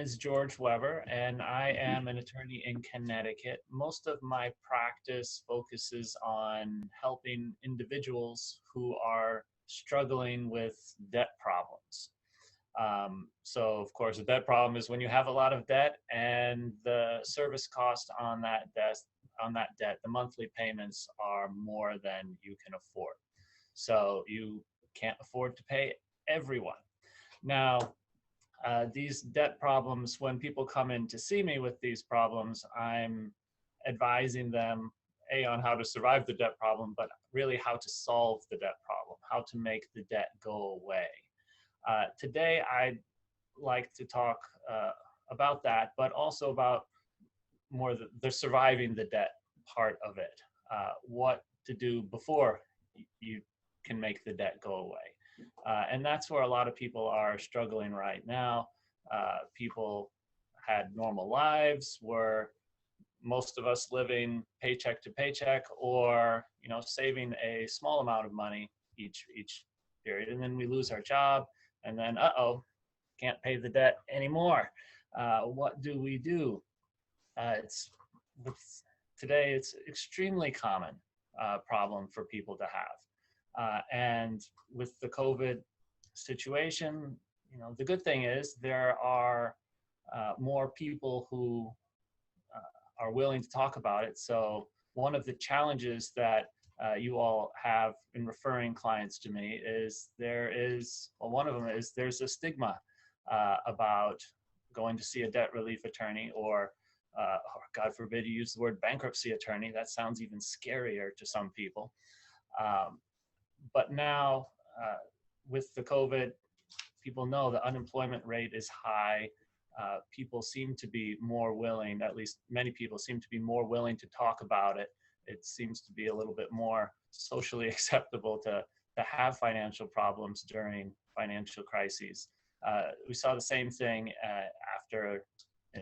Is George Weber, and I am an attorney in Connecticut. Most of my practice focuses on helping individuals who are struggling with debt problems. So, of course, a debt problem is when you have a lot of debt and the service cost on that debt, the monthly payments are more than you can afford. So you can't afford to pay everyone. Now, these debt problems, when people come in to see me with these problems, I'm advising them on how to survive the debt problem, but really how to solve the debt problem, how to make the debt go away. Today, I'd like to talk about that, but also about more the surviving the debt part of it, what to do before you can make the debt go away. And that's where a lot of people are struggling right now. People had normal lives, were most of us living paycheck to paycheck, or saving a small amount of money each period, and then we lose our job, and then can't pay the debt anymore. What do we do? It's Today it's extremely common problem for people to have. And with the COVID situation, the good thing is there are more people who are willing to talk about it. So one of the challenges that you all have in referring clients to me is one of them is there's a stigma about going to see a debt relief attorney, or God forbid you use the word bankruptcy attorney. That sounds even scarier to some people. But now, with the COVID, people know the unemployment rate is high. People seem to be more willing, at least many people seem to be more willing to talk about it. It seems to be a little bit more socially acceptable to have financial problems during financial crises. We saw the same thing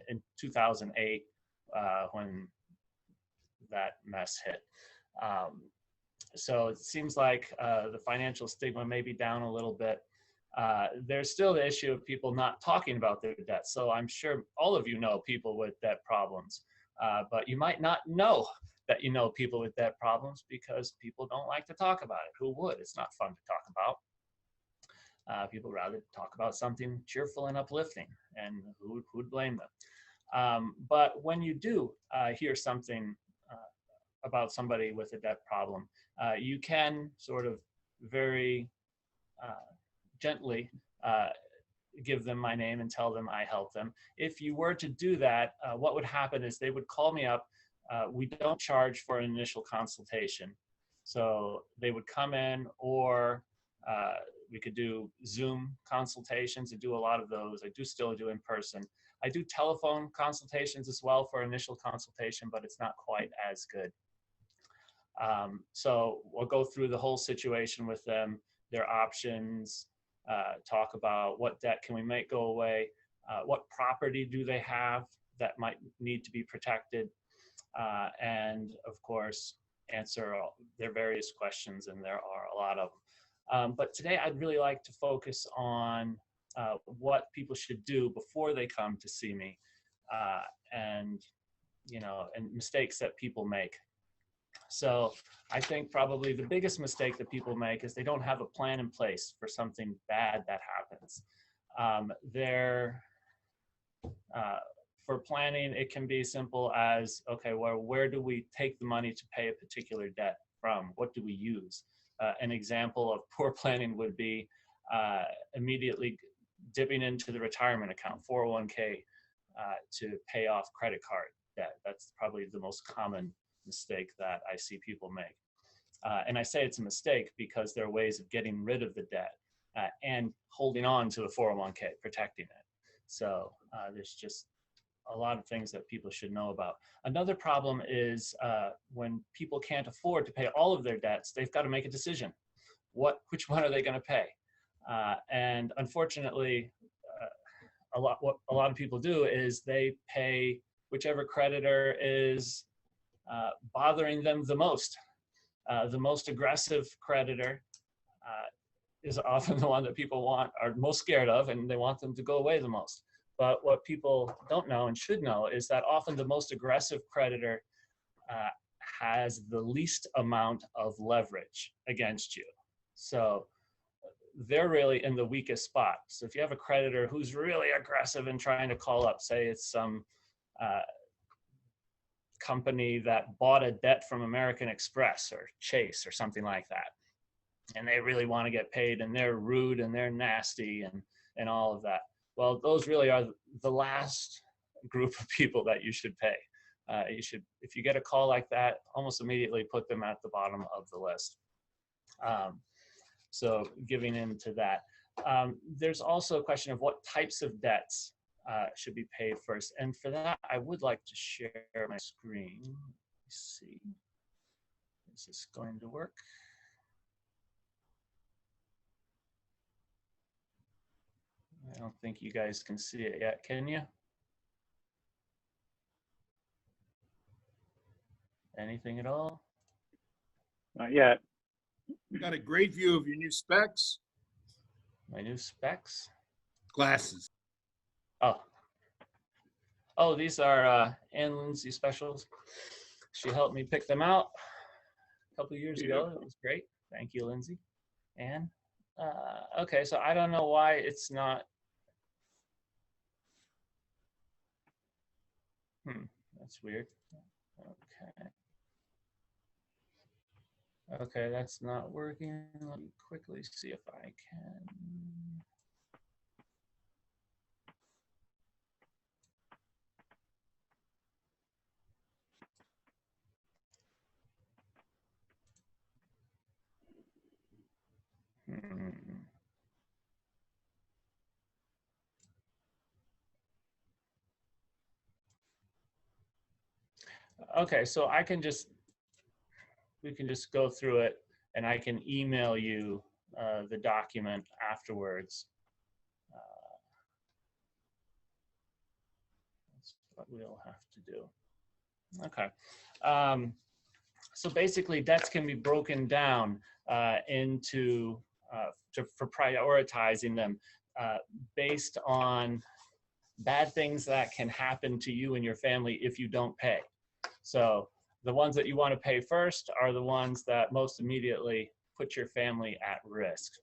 in 2008 when that mess hit. So it seems like the financial stigma may be down a little bit. There's still the issue of people not talking about their debt. So I'm sure all of you know people with debt problems, but you might not know that you know people with debt problems because people don't like to talk about it. Who would? It's not fun to talk about. People rather talk about something cheerful and uplifting, and who'd blame them? But when you do hear something about somebody with a debt problem, you can sort of very gently give them my name and tell them I help them. If you were to do that, what would happen is they would call me up. We don't charge for an initial consultation. So they would come in, or we could do Zoom consultations. I do a lot of those. I do still do in person. I do telephone consultations as well for initial consultation, but it's not quite as good. So we'll go through the whole situation with them, their options, talk about what debt can we make go away, what property do they have that might need to be protected, and of course, answer their various questions, and there are a lot of them. But today I'd really like to focus on what people should do before they come to see me, and mistakes that people make. So I think probably the biggest mistake that people make is they don't have a plan in place for something bad that happens. For planning, it can be simple as, okay, well, where do we take the money to pay a particular debt from? What do we use? An example of poor planning would be immediately dipping into the retirement account, 401k, to pay off credit card debt. That's probably the most common mistake that I see people make. And I say it's a mistake because there are ways of getting rid of the debt and holding on to the 401k, protecting it. So there's just a lot of things that people should know about. Another problem is when people can't afford to pay all of their debts, they've got to make a decision. Which one are they going to pay? And unfortunately, what a lot of people do is they pay whichever creditor is bothering them the most. The most aggressive creditor is often the one that people are most scared of, and they want them to go away the most. But what people don't know and should know is that often the most aggressive creditor has the least amount of leverage against you. So they're really in the weakest spot. So if you have a creditor who's really aggressive and trying to call up, say it's some company that bought a debt from American Express or Chase or something like that, and they really want to get paid, and they're rude and they're nasty and all of that. Well, those really are the last group of people that you should pay. You should, if you get a call like that, almost immediately put them at the bottom of the list. So giving in to that. There's also a question of what types of debts should be paid first. And for that, I would like to share my screen. Let me see. Is this going to work? I don't think you guys can see it yet, can you? Anything at all? Not yet. Got a great view of your new specs. My new specs? Glasses. Oh, these are Ann Lindsay specials. She helped me pick them out a couple of years ago. It was great. Thank you, Lindsay. Ann. Okay, so I don't know why it's not. That's weird. Okay. Okay, that's not working. Let me quickly see if I can. Okay, so we can just go through it, and I can email you the document afterwards. That's what we'll have to do. Okay. So basically, debts can be broken down into for prioritizing them based on bad things that can happen to you and your family if you don't pay. So the ones that you want to pay first are the ones that most immediately put your family at risk.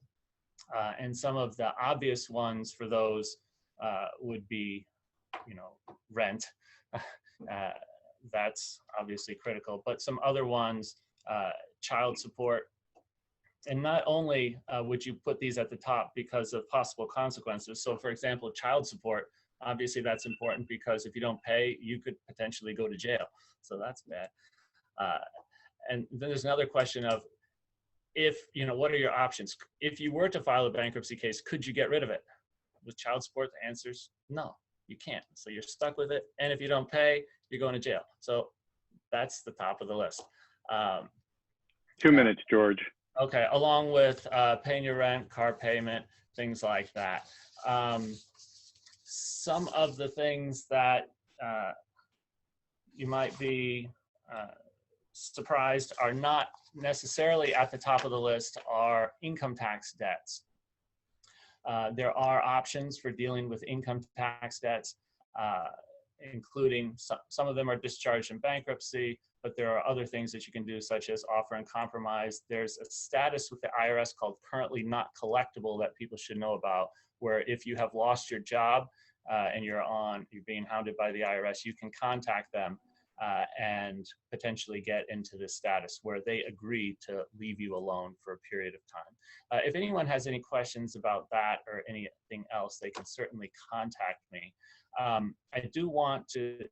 And some of the obvious ones for those would be, rent. That's obviously critical, but some other ones, child support. And not only would you put these at the top because of possible consequences. So for example, child support, obviously that's important because if you don't pay, you could potentially go to jail. So that's bad. And then there's another question of what are your options? If you were to file a bankruptcy case, could you get rid of it? With child support, the answer's no, you can't. So you're stuck with it. And if you don't pay, you're going to jail. So that's the top of the list. 2 minutes, George. Okay, along with paying your rent, car payment, things like that. Some of the things that you might be surprised are not necessarily at the top of the list are income tax debts. There are options for dealing with income tax debts, including some of them are discharged in bankruptcy, but there are other things that you can do, such as offer and compromise. There's a status with the IRS called currently not collectible that people should know about, where if you have lost your job and you're being hounded by the IRS, you can contact them and potentially get into this status where they agree to leave you alone for a period of time. If anyone has any questions about that or anything else, they can certainly contact me. I do want to,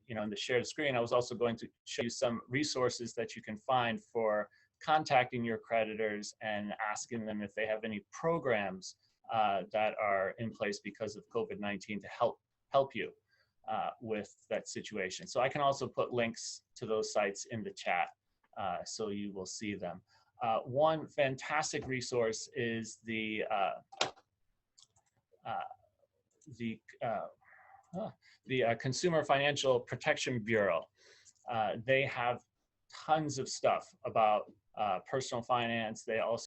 in the shared screen, I was also going to show you some resources that you can find for contacting your creditors and asking them if they have any programs that are in place because of COVID-19 to help you with that situation. So I can also put links to those sites in the chat so you will see them. One fantastic resource is the Consumer Financial Protection Bureau. They have tons of stuff about personal finance. They also